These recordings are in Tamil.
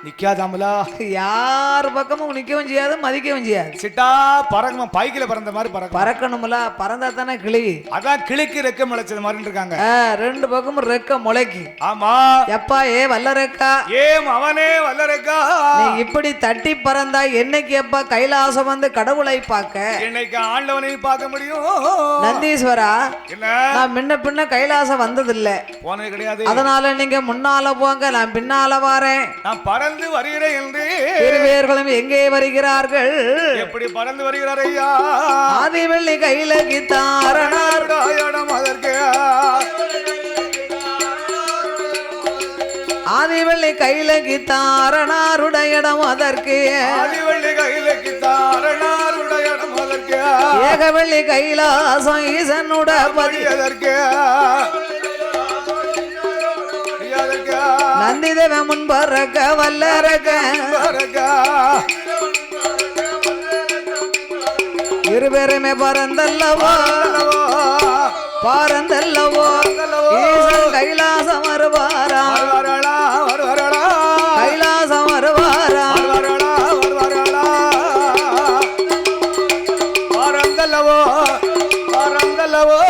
நிக்காதாமலா யார் பக்கமும் நிக்கவும் செய்யாது மதிக்கவும் செய்யாது. சிட்டா பறக்குமா பைக்கில பறந்த மாதிரி பறக்கணும்ல, பறந்தா தானே கிளி. அதான் கிளிக்கு ரெக்க முளைச்சது மாதிரி இருக்காங்க. ரெண்டு பக்கமும் ரெக்க முளைக்கு. ஆமா எப்பா ஏ வல்ல ரெக்கா, ஏம் அவனே வல்ல ரெக்கா, நீ இப்படி தட்டி பறந்தா என்னைக்கு எப்பா கைலாசம் வந்து கடவுளை பார்க்க, என்னைக்கு ஆண்டவனை பார்க்க முடியும்? நந்தீஸ்வரா, நான் முன்ன பின்ன கைலாசம் வந்ததில்லை, போனது கிடையாது. அதனால நீங்க முன்னால போங்க, நான் பின்னால வாரேன். நான் பறந்து வருகிறேன் என்று இருவேர்களும் எங்கே வருகிறார்கள்? எப்படி பறந்து வருகிறார் ஐயா? ஆதிவெள்ளி கையில கித்தாரணாருடையிடம் அதற்கு, ஆதிவெள்ளி கையில கித்தாரணாருடையிடம் அதற்கு, ஆதிவெள்ளி கையில கித்தாரணாருடையிடம் அதற்கு, ஏகவெள்ளி கைலாசம் ஈசனுட பதி அதற்கு, நந்தி தேவ முன்பறக்க வல்லறக்க இருபெருமே பறந்தல்லவோ பாரந்தல்லவோ ஈசன் கைலாசம் வருவாரா, கைலாசம் வருவாரா, பாரந்தல்லவோ பாரந்தல்லவோ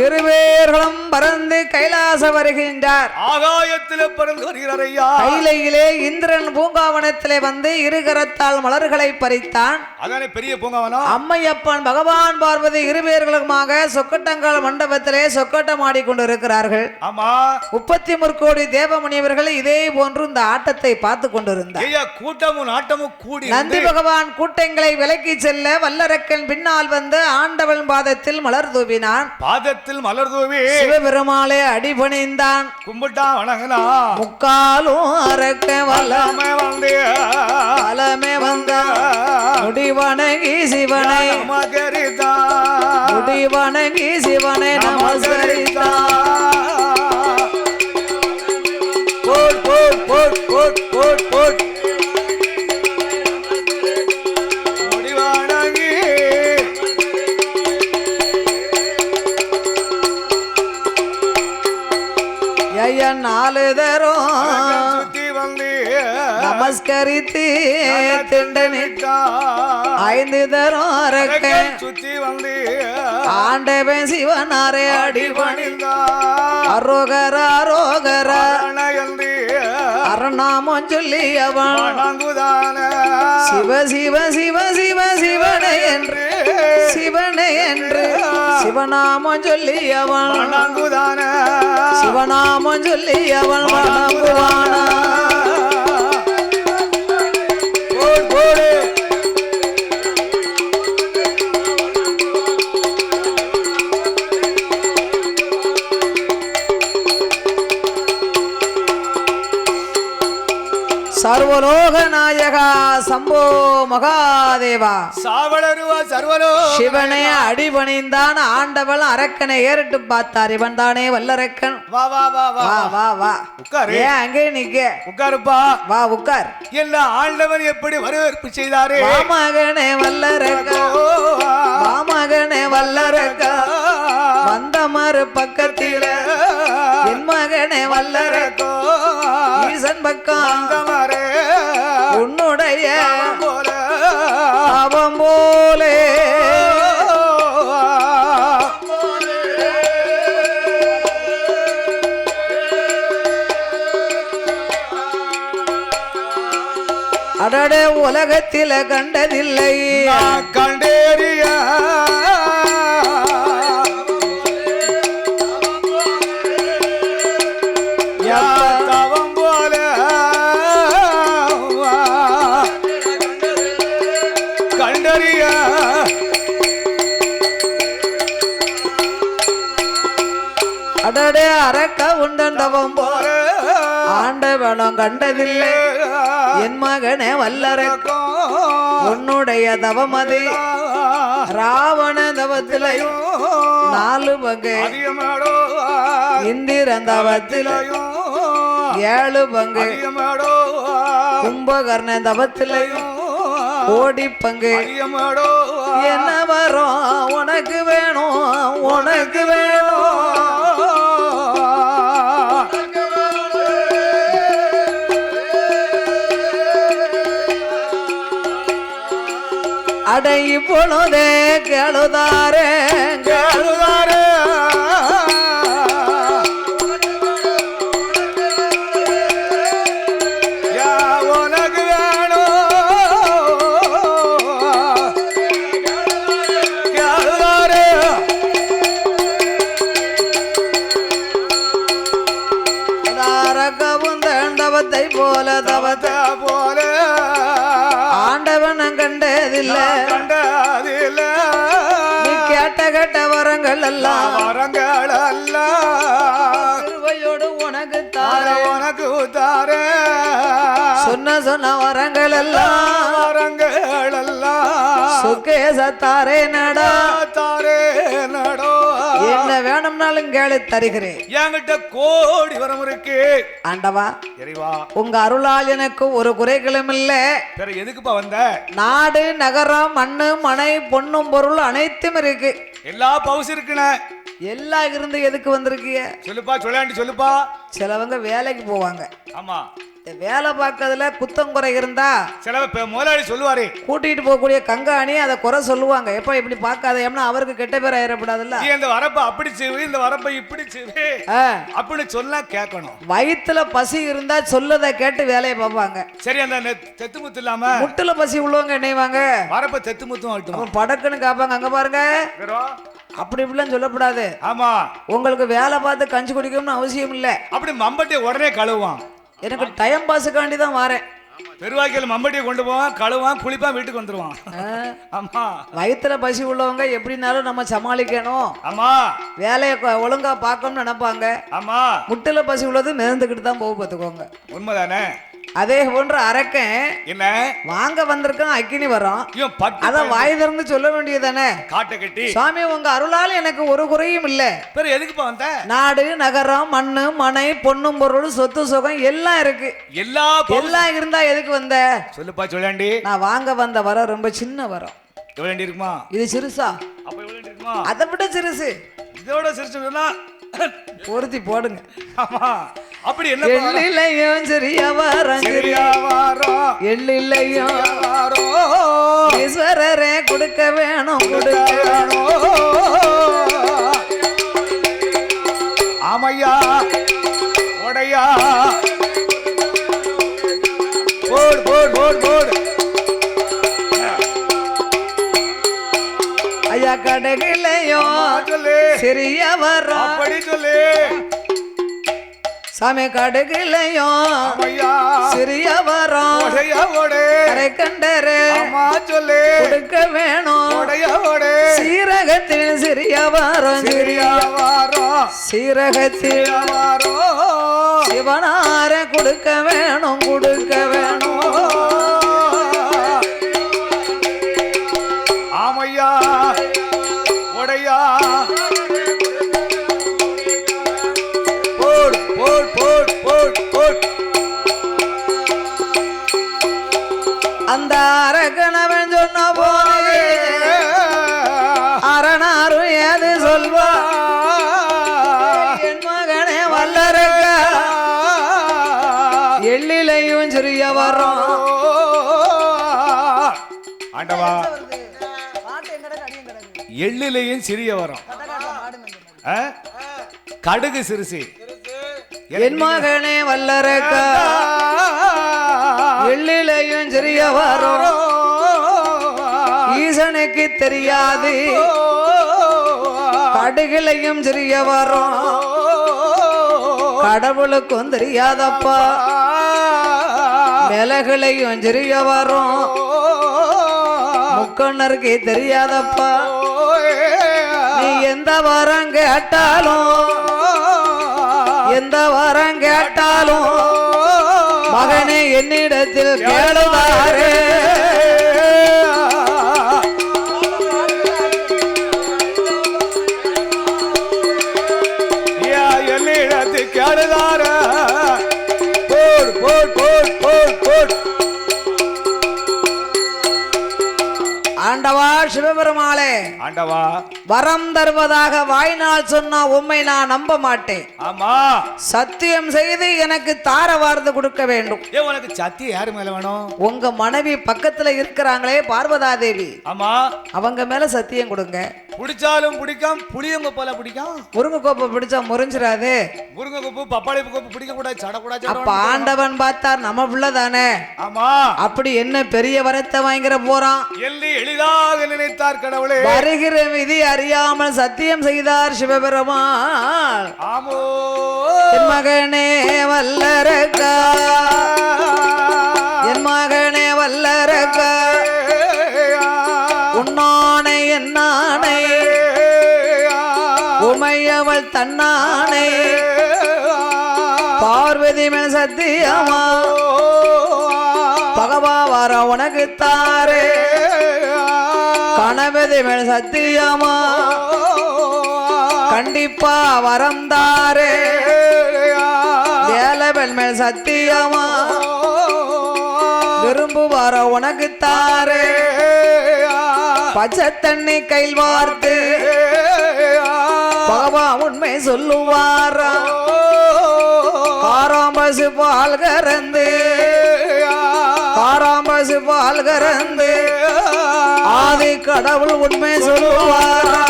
இருவேர்களும் பறந்து கைலாச வருகின்றார். ஆகாயத்திலே பறந்து வருகிறார் ஐயா. கைலையிலே இந்திரன் பூங்காவனத்திலே வந்து இருகரத்தால் மலர்களை பறித்தான். அதானே பெரிய பூங்காவனம். அம்மையப்பன் பகவான் பார்வதி இருவேர்களுமாக சொக்கட்டங்கால் மண்டபத்திலே சொக்கட்டம் ஆடிக்கொண்டிருக்கிறார்கள். ஆமா 33 கோடி தேவமுனிவர்கள் இதே போன்று இந்த ஆட்டத்தை பார்த்து கொண்டிருந்தார். கூட்டமும் நாட்டமும் கூடி நந்தி பகவான் கூட்டங்களை விலக்கி செல்ல வல்லரக்கன் பின்னால் வந்து ஆண்டவன் பாதத்தில் மலர் தூவினான். பாதத்தில் மலர் தூவி சிவபெருமாளே அடிபணிந்தான், கும்பிட்டா வணங்கினா. முக்காலும் அரக்க வல்லமே வந்து வலமே வந்த முடிவணங்கி சிவனை நமஸ்கரித்தா, முடிவணங்கி சிவனை நமஸ்கரித்தா. போட் போட் போட் போட் போட் போட் முடிவணங்கி ஐயன் 4 தரம் சுத்தி வந்து நமஸ்கரித்து திண்டனிட்டா. 5 தரம் அரக்க சுத்தி வந்து ஆண்டவன் சிவனாரே அடிபணிந்தா. அரோகர அரோகர அரணாமம் சொல்லி அவன் சிவ சிவ சிவ சிவ சிவனை என்று சிவனை என்று சிவநாமம் சொல்லி அவன் சிவநாமம் சொல்லி அவன் வணங்குவானா. சர்வலோக நாயகா சம்போ மகாதேவா சாவளருவா சர்வலோ சிவனே அடிபணிந்தான். ஆண்டவள் அரக்கனை ஏறிட்டு பார்த்தார். இவன் தானே வல்லரக்கன். வா வா வா வா வா வா உட்காரு. ஏன் அங்கே நிக்க? உட்காருப்பா. வா உட்கார். எல்லா ஆண்டவன் எப்படி வரவேற்பு செய்தாரே. மகனே வல்லரக்கா, மகனே வல்லரக்கா, வந்த மறு பக்கத்தில என் மகனே வல்லரக்கோ ஈசன் பக்கம் உன்னுடைய அவன் போலே அடடே உலகத்தில கண்டதில்லை கண்டேறிய தவம் போல கண்டறிய அடடே அரக்க உண்டவம் போல ஆண்டவனும் கண்டதில்லை என் மகனே வல்லரக்கம் உன்னுடைய தவமதி ராவண தவத்திலையும் 4 பங்கு இந்திரன் தவத்திலையும் 7 பங்கு கும்பகர்ண தவத்திலையும் கோடி பங்கு அதிகமாடோ என்ன வரும் உனக்கு வேணும் உனக்கு வேணும் அடை பொழுதே கேளுதாரே கேளுதாரே யா உனக்கு வேணும் கேளுதாரே தாரகவும் தண்டவத்தை போல தவத்தை போல ஆண்டவன் கண்டதில்லை கண்டதில்ல நீ கேட்ட கேட்ட வரங்கள் எல்லாம் வரங்கள் எல்லாம் திருவையோடு உனக்கு தார உனக்கு தாரே சொன்ன வரங்கள் எல்லாம் வரங்கள் எல்லாம் சுகேச தாரே நடா தாரே நடோ என்ன வேணும்னாலும் கேளு தருகிறேன் என்கிட்ட கோடி வரம் இருக்கு ஆண்டவா இறைவா உங்க அருளால் எனக்கு ஒரு குறைகளும் இல்ல வேற எதுக்குப்பா வந்த நாடு நகரம் மண்ணு மனை பொன்னும் பொருள் அனைத்தும் இருக்கு எல்லா பவுஸ் இருக்குண்ணே எல்லாம் இருந்து எதுக்கு வந்திருக்கிய சொல்லுப்பா சொல்லாண்டி சொல்லுப்பா சிலவங்க வேலைக்கு போவாங்க ஆமா இந்த வேலை பார்க்கறதுல குத்தம் குறை இருந்தா சில முதலாளி சொல்லுவாரு கூட்டிட்டு போகக்கூடிய கங்காணி அதை குறை சொல்லுவாங்க எப்ப இப்படி பார்க்காத ஏன்னா அவருக்கு கெட்ட பேர் ஆயிடப்படாதுல்ல நீ இந்த வரப்ப அப்படி செய்வு இந்த வரப்ப இப்படி செய்வு அப்படின்னு சொல்ல கேட்கணும் வயிற்றுல பசி இருந்தா சொல்லதை கேட்டு வேலையை பார்ப்பாங்க சரி அந்த தெத்து முத்து இல்லாம முட்டுல பசி உள்ளவங்க என்னைவாங்க வரப்ப தெத்து முத்தும் ஆட்டும் படக்குன்னு காப்பாங்க அங்க பாருங்க அப்படி இப்படிலாம் சொல்லக்கூடாது ஆமா உங்களுக்கு வேலை பார்த்து கஞ்சி குடிக்கணும்னு அவசியம் இல்ல அப்படி மம்பட்டியை உடனே கழுவான் எனக்கு டைம் பாஸுக்காண்டி தான் வரேன் பெருவாக்கியில் மம்பட்டியை கொண்டு போவான் கழுவான் குளிப்பான் வீட்டுக்கு வந்துருவான் ஆமா வயிற்றுல பசி உள்ளவங்க எப்படினாலும் நம்ம சமாளிக்கணும் ஆமா வேலையை ஒழுங்கா பார்க்கணும்னு நினைப்பாங்க ஆமா முட்டுல பசி உள்ளது மிதந்துக்கிட்டு தான் போக பார்த்துக்கோங்க உண்மைதானே அதே போன்ற அரக்கன் என்ன வாங்க வந்திருக்கான் அக்கினி வரும் இவன் பட்டு அதான் வாய் திறந்து சொல்ல வேண்டியதானே காட்டை கட்டி சுவாமி உங்க அருளால் எனக்கு ஒரு குறையும் இல்ல வேற எதுக்குப்பா வந்த நாடு நகரம் மண்ணு மனை பொன்னும் பொருள் சொத்து சுகம் எல்லாம் இருக்கு எல்லாம் இருந்தா எதுக்கு வந்த சொல்லுப்பா சொல்லாண்டி நான் வாங்க வந்த வரம் ரொம்ப சின்ன வரம் எவ்வளவு இருக்குமா இது சிறுசா அப்ப எவ்வளவு இருக்குமா அதை விட சிறுசு இதோட சிரிச்சுன்னா பொருத்தி போடுங்க ஆமா அப்படி என்ன எள்ளிலையும் சரியா வரம் சரியா வாரம் எள்ளிலையும் வாரம் ஈஸ்வரரே கொடுக்க வேணும் கொடுக்க வேணும் ஆமையா உடையா போடு போடு போடு போடு ஐயா கடைகளையும் சொல்லு சிறிய வரம் அப்படி சொல்லு சாமி கடுகுலையும் ஆமையா சிறிய வரம் உடையா ஓடு கரை கண்டரே ஆமா சொல்லு கொடுக்க வேணும் உடையா ஓடு சீரகத்தில் சிறிய வரம் சரியா வாரம் சீரகத்தில் வாரம் சிவனார கொடுக்க வேணும் கொடுக்க வேணும் ஆமையா உடையா போடு போடு போடு போடு போடு அந்த அரகணவன் சொன்ன போது அரணாரு ஏது சொல்வா என் மகனே வல்லரக்க எள்ளிலையும் சிறிய வரும் ஆண்டவா எள்ளிலையும் சிறிய வரும் கடுகு சிறுசி என் மகனே வல்லரக்க எள்ளிலையும் சிறிய வரும் ஈசனுக்கு தெரியாது கடுகிலையும் சிறிய வரும் கடவுளுக்கும் தெரியாதப்பா மிளகுலையும் சிறிய வரும் முக்கண்ணருக்கு தெரியாதப்பா நீ எந்த வரம் கேட்டாலும் எந்த வரம் கேட்டாலும் மகனே என்னிடத்தில் கேளுவாரே என்னிடத்தில் கேளுதார போடு போடு போடு போடு போடு ஆண்டவா சிவபெருமாளே, ஆண்டவா வரம் தருவதாக வாய்நாள் சொன்னா உண்மை நான் நம்ப மாட்டேன். ஆமா, சத்தியம் செய்து எனக்கு தார வார்த்து கொடுக்க வேண்டும். உனக்கு சத்தியம் யாரு மேல வேணும்? உங்க மனைவி பக்கத்துல இருக்கிறாங்களே பார்வதா தேவி, ஆமா, அவங்க மேல சத்தியம் கொடுங்க. பிடிச்சாலும் பிடிக்கும், புளியங்க போல பிடிக்கும். முருங்கை கோப்பை பிடிச்சா முறிஞ்சிடாது. முருங்கை கோப்பு பப்பாளி கோப்பு பிடிக்க கூடாது, சடக்கூடாது. அப்ப ஆண்டவன் பார்த்தார் நம்ம பிள்ளைதானே. ஆமா, அப்படி என்ன பெரிய வரத்தை வாங்கிற போறான் எள்ளி எளிதாக நினைத்தார் கடவுளே. வருகிற விதி அறியாமல் சத்தியம் செய்தார் சிவபெருமான். ஆமோ என் மகனே வல்லரக்கா, என் மகனே வல்லரக்கா, உன்னானை என்னானை உமையவள் தன்னானை பார்வதி மேல் சத்தியமா பகவா வர உனக்கு தாரே கணபதி மேல் சத்தியமா கண்டிப்பா வரம் தாரே வேலவன் மேல் சத்தியமா விரும்பு வர உனக்கு தாரே பச்சை தண்ணி கையில் வார்த்து பகவா உண்மை சொல்லுவாரா காராம்பசு பால் கறந்து காராம்பசு பால் கறந்து ஆதி கடவுள் உண்மை சொல்லுவாரா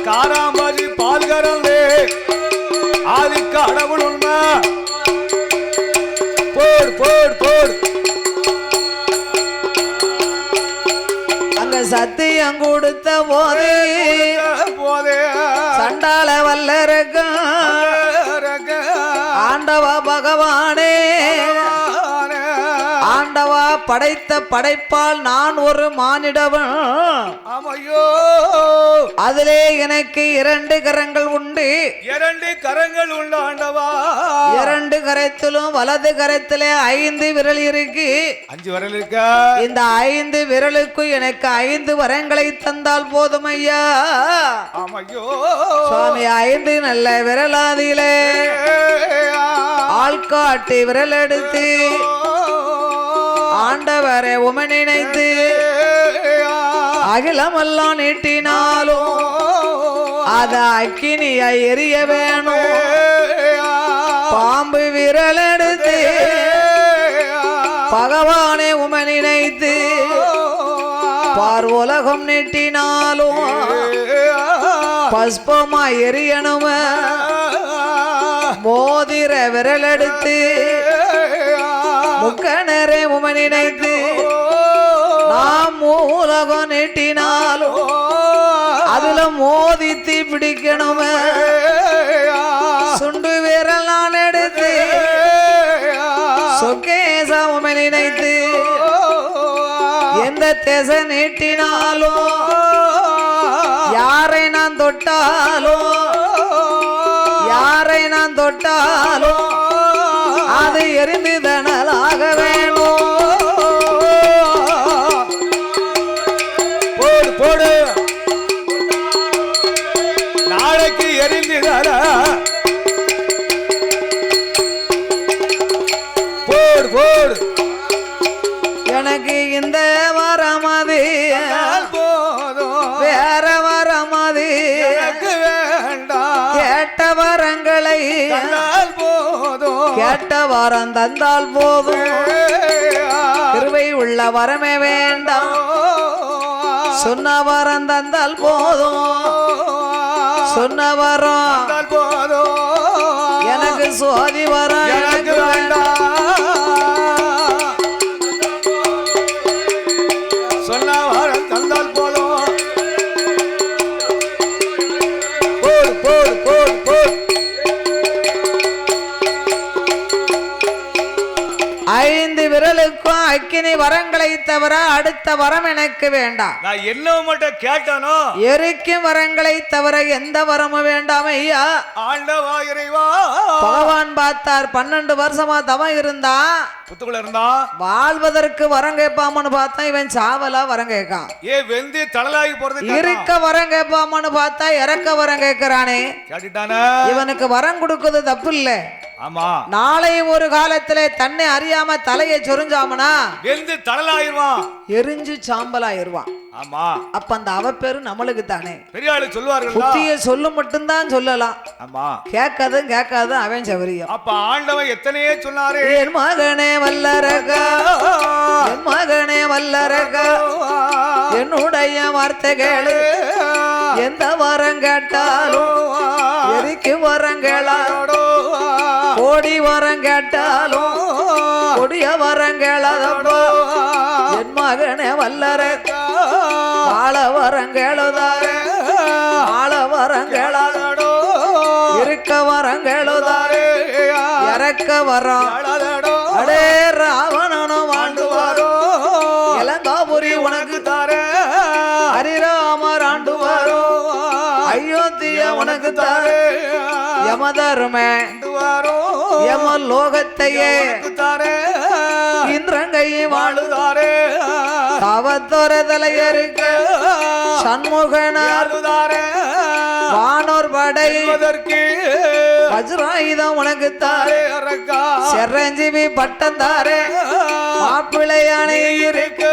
காராம்பசி பால் கறந்து ஆதி கடவுள் உண்மை போடு போடு போடு. சத்தியம் கொடுத்த போதே சண்டால வல்லரக்க ஆண்டவா பகவானே, ஆண்டவா படைத்த படைப்பால் நான் ஒரு மானிடவன். ஆமையோ, அதிலே எனக்கு 2 கரங்கள் உண்டு. 2 கரங்கள் உண்டு ஆண்டவா. 2 கரத்திலும் வலது கரத்திலே 5 விரல் இருக்கு. 5 விரல் இருக்கா? இந்த 5 விரலுக்கு எனக்கு 5 வரங்களை தந்தால் போதும் ஐயா. ஆமையோ சுவாமி 5 நல்ல விரலாதியிலே ஆள்காட்டி விரல் எடுத்து ஆண்டவரை உமை நினைத்து அகிலமெல்லாம் நீட்டினாலும் அத அக்கினியை எரிய வேணும். பாம்பு விரல் எடுத்து பகவானை உமை நினைத்து பார் உலகம் நீட்டினாலும் பஸ்பமா எரியணும. மோதிர விரல் எடுத்து முக்கணரை உமை நினைத்து நாம் உலகம் நீட்டினாலும் அதுல மோதித்து பிடிக்கணும. சுண்டு விரல் நான் எடுத்து சொக்கேச உமை நினைத்து எந்த திசை நீட்டினாலும் யாரை நான் தொட்டாலும் யாரை நான் தொட்டாலும் அது எரிந்து தனலாக வேணும். போடு போடு, நாளைக்கு எரிந்து போடு போடு. எனக்கு இந்த வரமது போதும், வேற வரமது வேண்டாம். கேட்ட வரங்களை போதும், கேட்ட வரம் தந்தால் போதும். கிருபை உள்ள வரமே வேண்டாம், சொன்ன வரம் தந்தால் போதும். சொன்ன வரம் போதும், எனக்கு சோதி வரம் எனக்கு வேண்டாம். சொன்ன வரம் தந்தால் போதும். போடு போடு போடு போடு. 5 விரலுக்கும் அக்கினி வரங்களை தவிர அடுத்த வரம் எனக்கு வேண்டாம். நான் என்ன மட்டும் கேட்டானோ எரிக்கும் வரங்களை தவிர எந்த வரமும் வேண்டாம் ஐயா. ஆண்டவா இறைவா. பகவான் பார்த்தார் 12 வருஷமா தவம் இருந்தா புத்துக்குள்ள இருந்தா வாழ்வதற்கு வரம் கேட்பாமனு பார்த்தா இவன் சாவலா வரம் கேட்கான். வெந்தி தளலாகி போறது இருக்க வரம் கேட்பாமனு பார்த்தா இறக்க வரம் கேட்கிறானே. கேட்டுட்டானே. இவனுக்கு வரம் கொடுக்குறது தப்பு இல்ல, ஆமா நாளை ஒரு காலத்திலே தன்னை அறியாம தலையை சொரிஞ்சாமனா வெந்து தளலாயிருவான், எரிஞ்சு சாம்பலாயிருவான். ஆமா அப்ப அந்த அவ பேரு நம்மளுக்கு தானே. பெரிய ஆளு சொல்லுவார்கள், புத்திய சொல்ல மட்டும்தான் சொல்லலாம், ஆமா கேட்காதும் அவன் சௌரியம். அப்ப ஆண்டவன் எத்தனையே சொன்னாரே, என் மகனே வல்லரகா, என் மகனே வல்லரகா, என்னுடைய வார்த்தை கேளு, எந்த வரம் கேட்டாலும் எரிக்கு வரம் கேளாதோ, கோடி வரம் கேட்டாலும் கொடிய வரம் கேளாதோ. என் மகனே வல்லரகா, வாழ வரம் கேளுதாரே, வாழ வரம் கேளாதோ, இருக்க வரம் கேளுதாரே, இறக்க வரம். அடே ராவணனும் ஆண்டுவாரோ, இளங்காபுரி உனக்கு தாரே, ஹரிராமர் ஆண்டுவாரோ, அயோத்திய உனக்கு தாரே, யமதர்மே யம லோகத்தையே இந்திரங்கையை வாழுதாரே, தவத்தோர தலையருக்கு சண்முகனாருதாரே, வானோர் படை வஜ்ராயுதம் உனக்கு தாரே, சிரஞ்சீவி பட்டம் தாரே, மாப்பிள்ளையானே இருக்கு,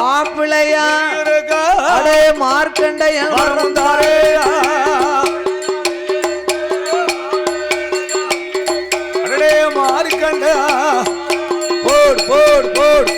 மாப்பிள்ளையா அடே மார்க்கண்டையன் தாரே, அடே மார்க்கண்டையா போடு போடு போடு.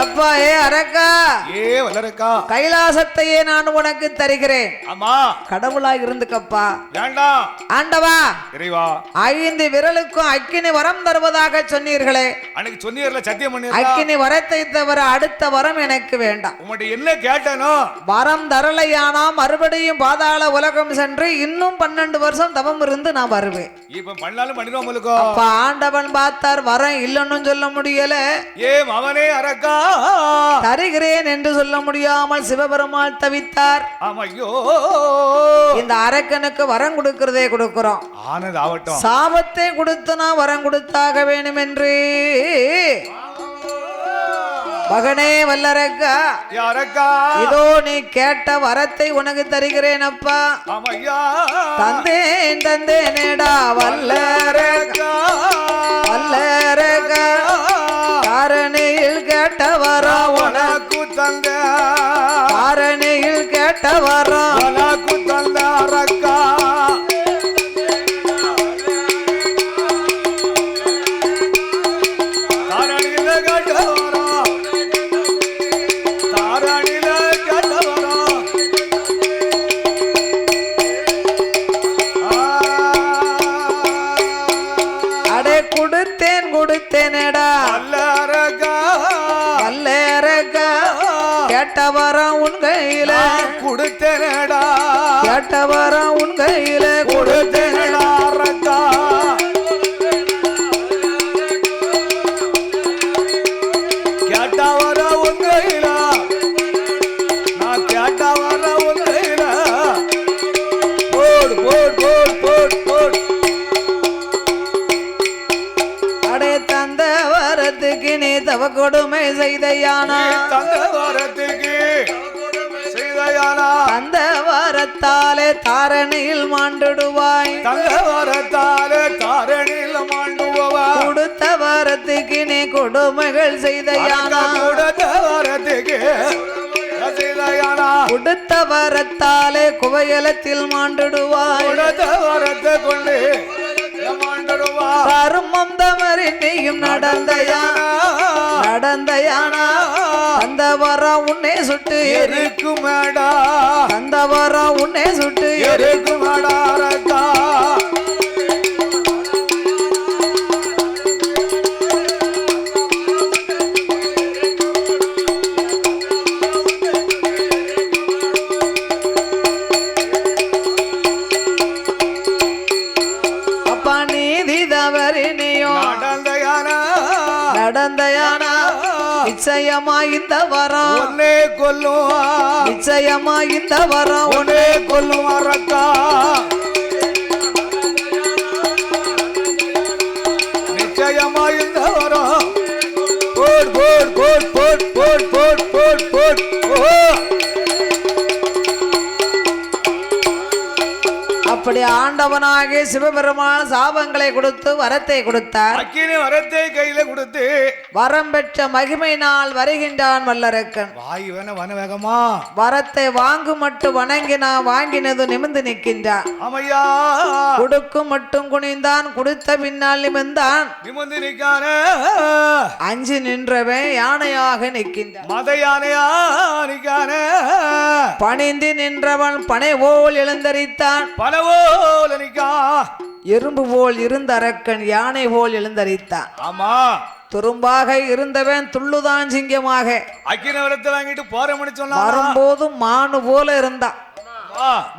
எப்பா ஏ அரக்கா, ஏ வல்லரக்கா, கைலாசத்தையே நான் உனக்கு தருகிறேன். ஆமா கடவுளாய் இருந்துக்கப்பா. வேண்டாம் ஆண்டவா, இறைவா, 5 விரலுக்கும் அக்கினி வரம் தருவதாக சொன்னீர்களே, அன்னைக்கு சொன்னீர்களே சத்தியம் பண்ணி, அக்கினி வரத்தை தவிர அடுத்த வரம் எனக்கு வேண்டாம். உங்கள்ட்ட என்ன கேட்டனோ வரம் தரலையானா மறுபடியும் பாதாள உலகம் சென்று இன்னும் 12 வருஷம் தவம் இருந்து நான் வருவேன். இப்ப பண்ணாலும் பண்ணிடுவோம் முழுக்கோ. அப்ப ஆண்டவன் பார்த்தார், வரம் இல்லைன்னு சொல்ல முடியல, ஏ அவனே அரக்கா தருகிறேன் என்று சொல்ல முடியாமல் சிவபெருமாள் தவித்தார். இந்த அரக்கனுக்கு வரம் கொடுக்கிறதே கொடுக்கிறோம், சாபத்தை கொடுத்து நான் வரம் கொடுத்தாக வேண்டும் என்று. மகனே வல்லரக்கா, இதோ நீ கேட்ட வரத்தை உனக்கு தருகிறேன் அப்பா. தந்தேன் தந்தேனேடா வல்லரக்கா, வல்லரக்கா, காரணியில் கேட்ட வரம் உனக்கு தந்த, காரணியில் கேட்ட வரம் உனக்கு தந்த அரக்கா. கொடுத்தேனேடா வல்லரக்கா, வல்லரக்கா, கேட்ட வரம் உன் கையில கொடுத்தேனேடா, கேட்ட வரம் உன் கையில கொடுத்தேனேடா அரக்கா. கேட்ட வரம் உன் கையில, நான் கேட்ட வரம் உன் கையில, போடு போடு போடு போடு போடு. தந்த வரத்துக்கு நீ தவ கொடுமை செய்தையானா, தந்த வரத்துக்கு செய்தையானா, தந்த வரத்தாலே தாரணியில் மாண்டுடுவாய், தந்த வரத்தாலே தாரணியில் மாண்டுவாய். கொடுத்த வரத்துக்கு நீ கொடுமைகள் செய்தையானா, கொடுத்த வரத்துக்கு செய்தையானா, கொடுத்த வரத்தாலே குவையலத்தில் மாண்டுடுவாய், கொடுத்த வரத்தை கொண்டு கருமம் தமறி நீயும் நடந்தையானா, நடந்தையானா, அந்த வரம் உன்னை சுட்டு எரிக்குமேடா, அந்த வரம் உன்னை சுட்டு எரிக்குமேடா அரக்கா. நடந்தையானா நிச்சயமா இந்த வரம் உன்னை கொல்லும், நிச்சயமா இந்த வரம் உன்னை கொல்லும் அரக்கா. நிச்சயமா இந்த வரம் போட் போட் போட் போட் போட் போட் போட் போட். ஆண்டவனாகிய சிவபெருமான் சாபங்களை கொடுத்து வரத்தை கொடுத்தார். அக்கினி வரத்தை கையில கொடுத்து வரம் பெற்ற மகிமையினால் வருகின்றான் வல்லரக்கன். வாய் வேண வனவேகமா வரத்தை வாங்கு மட்டும் வணங்கினான், வாங்கினது நிமிர்ந்து நிற்கின்றான். அமையா கொடுக்கும் மட்டும் குனிந்தான், கொடுத்த பின்னால் நிமிர்ந்தான். நிமிர்ந்து நிற்கான அஞ்சு நின்றவன் யானையாக நிற்கின்றான். மத யானையா நிற்கான பணிந்து நின்றவன் பனை போல் எழுந்தரித்தான். பலவோல நிற்கா எறும்பு போல் இருந்த அரக்கன் யானை போல் எழுந்தரித்தான். ஆமா துரும்பாக இருந்தவன் துள்ளுதான் சிங்கமாக. அக்கினி வரத்தை வாங்கிட்டு போறோம்னு சொன்னா வரும்போதும் மானு போல இருந்தான்.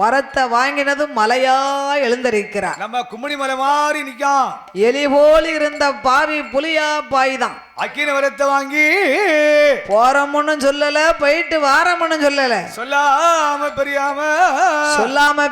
வரத்தை வாங்கினதும் மலையா எழுந்தரிக்கிறான். நம்ம கும்மிணி மலை மாதிரி நிக்கான். எலி போல் இருந்த பாவி புலியா பாய்தான். அக்கினி வரத்தை வாங்கி போறோம்னு சொல்லல, போயிட்டு வாரம்னு சொல்லல, சொல்லாம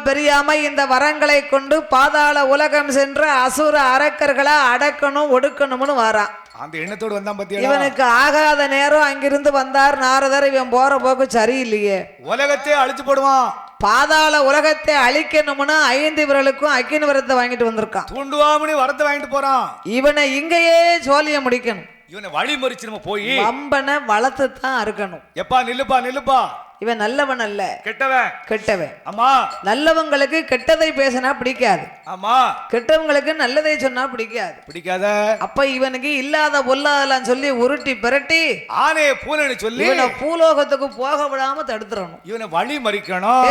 பெரியாம இந்த வரங்களை கொண்டு பாதாள உலகம் சென்ற அசுர அரக்கர்களை அடக்கணும் ஒடுக்கணும்னு வாரான். அந்த எண்ணத்தோடு வந்தான் பத்தியா. இவனுக்கு ஆகாத நேரம் அங்கிருந்து வந்தார் நாரதர். இவன் போற போக்கு சரியில்லையே, உலகத்தை அழிச்சு போடுவான். பாதாள உலகத்தை அழிக்கணும்னு 5 விரலுக்கும் அக்கினி வரத்தை வாங்கிட்டு வந்திருக்கான். தூண்டுவாமணி வரத்தை வாங்கிட்டு போறான். இவனை இங்கேயே சோழிய முடிக்கணும். இவனை வழி மறிச்சு நம்ம போய் வம்பனை வளர்த்து தான் இருக்கணும். எப்பா நில்லுப்பா நில்லுப்பா, இவன் நல்லவன் அல்ல, கெட்டவன் கெட்டவன். ஆமா நல்லவங்களுக்கு கெட்டதை பேசினா பிடிக்காது, ஆமா கெட்டவங்களுக்கு நல்லதை சொன்னா பிடிக்காது. பிடிக்காத அப்ப இவனுக்கு இல்லாத பொல்லாதெல்லாம் சொல்லி உருட்டி பிரட்டி ஆனைய பூனு சொல்லி இவனை பூலோகத்துக்கு போக விடாம தடுத்துறணும். இவனை வழி மறிக்கணும்.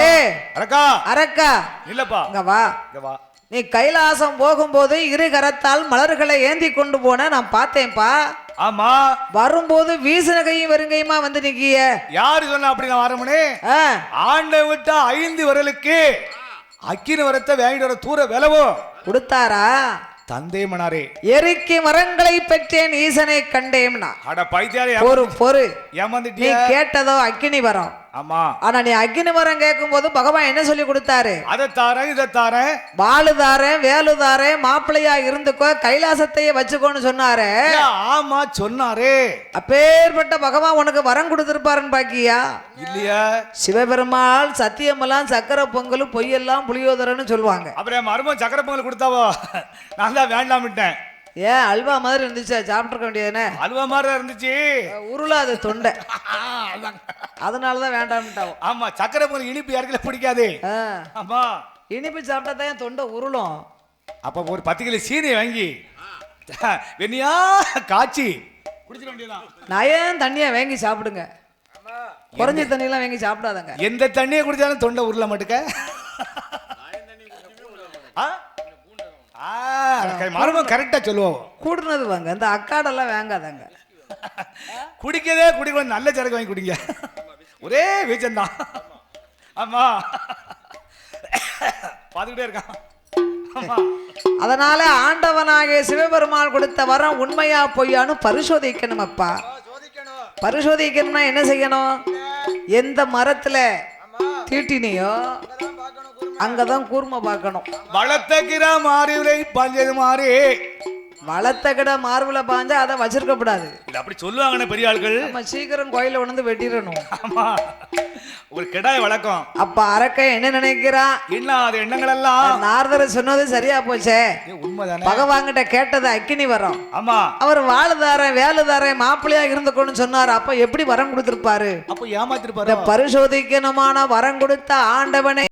அரக்கா அரக்கா இல்லப்பா, இங்க வா, இங்க வா. நீ கைலாசம் போகும்போது இரு கரத்தால் மலர்களை ஏந்தி கொண்டு போன நான் பார்த்தேன்ப்பா. ஆமா வரும்போது வீசின கையும் வெறுங்கையுமா வந்து நிக்கிய. யாரு சொன்னா அப்படி நான் வரமுனே? ஆண்டை விட்டா 5 விரலுக்கு அக்கினி வரத்தை வாங்கிட்டு வர தூர விலவோ கொடுத்தாரா தந்தை மனாரே. எரிக்கி மரங்களை பெற்றேன் ஈசனை கண்டேம்னா. அட பைத்தியாரே, பொறு ஏமாந்துட்டியா? நீ கேட்டதோ அக்கினி வரம். ஆமா, ஆனா நீ அக்கினி வரம் கேட்கும் போது பகவான் என்ன சொல்லி கொடுத்தாரு? அதை தாரேன் இதை தாரேன், வாழு தாரேன் வேலு தாரேன், மாப்பிள்ளையா இருந்துக்கோ, கைலாசத்தையே வச்சுக்கோன்னு சொன்னாரு. ஆமா சொன்னாரு. அப்பேற்பட்ட பகவான் உனக்கு வரம் கொடுத்திருப்பாருன்னு பாக்கியா? இல்லையா? சிவபெருமாள் சத்தியமெல்லாம் சக்கரை பொங்கல் பொய்யெல்லாம் புளியோதரன்னு சொல்லுவாங்க. அப்புறம் மருமன் சக்கரை பொங்கல் கொடுத்தாவோ நான் தான் வேண்டாமிட்டேன். ஏன் அல்வா மாதிரி இருந்துச்சு, சாப்பிட்டுருக்க வேண்டியதுன்னு. அல்வா மாதிரி இருந்துச்சு, உருளாது தொண்டை, அதனாலதான் வேண்டாம்ட்டாவும். ஆமா, சக்கரை பொங்கல் இனிப்பு யாருக்குல பிடிக்காது. ஆமா, இனிப்பு சாப்பிட்டா தான் தொண்டை உருளும். அப்ப ஒரு 10 கிலோ சீனி வாங்கி வெண்ணியா காய்ச்சி குடிச்சிட வேண்டியதான். நான் ஏன் தண்ணியா வாங்கி சாப்பிடுங்க, குறைஞ்ச தண்ணியெல்லாம் வாங்கி சாப்பிடாதங்க. எந்த தண்ணியை குடிச்சாலும் தொண்டை உருள மாட்டுக்க. மருமம் கரெக்டா சொல்லுவோம். கூடுனது வாங்க, இந்த அக்காடெல்லாம் வாங்காதங்க. குடிக்கவே குடிக்கணும், நல்ல சரக்கு வாங்கி குடிங்க. ஒரே வீச்சம்தான். ஆமா, பாத்துக்கிட்டே இருக்கான். அதனால ஆண்டவனாகிய சிவபெருமான் கொடுத்த வரம் உண்மையா பொய்யான்னு பரிசோதிக்கணும். அப்பா பரிசோதிக்கணும்னா என்ன செய்யணும்? எந்த மரத்துல தீட்டினியோ அங்கதான் கூர்ம பார்க்கணும். வளர்த்த கிரா மாறி பாஞ்சது மாறி, வளர்த்த கிட மார்புல பாஞ்சா அதை வச்சிருக்கப்படாது. அப்படி சொல்லுவாங்க பெரிய ஆட்கள். நம்ம சீக்கிரம் கோயில உணர்ந்து வெட்டிடணும். ஆமா, ஒரு கிடாய் வழக்கம். அப்ப அரக்க என்ன நினைக்கிறான்? என்ன அது எண்ணங்கள் எல்லாம் நாரதர் சொன்னது சரியா போச்சே. உண்மைதானே? பகவான்கிட்ட கேட்டது அக்கினி வரம். ஆமா, அவர் வாழுதாரன் வேலுதாரன் மாப்பிள்ளையா இருந்துக்கணும்னு சொன்னாரு. அப்ப எப்படி வரம் கொடுத்திருப்பாரு? அப்ப ஏமாத்திருப்பாரு. பரிசோதிக்கணுமான வரம் கொடுத்த ஆண்டவனே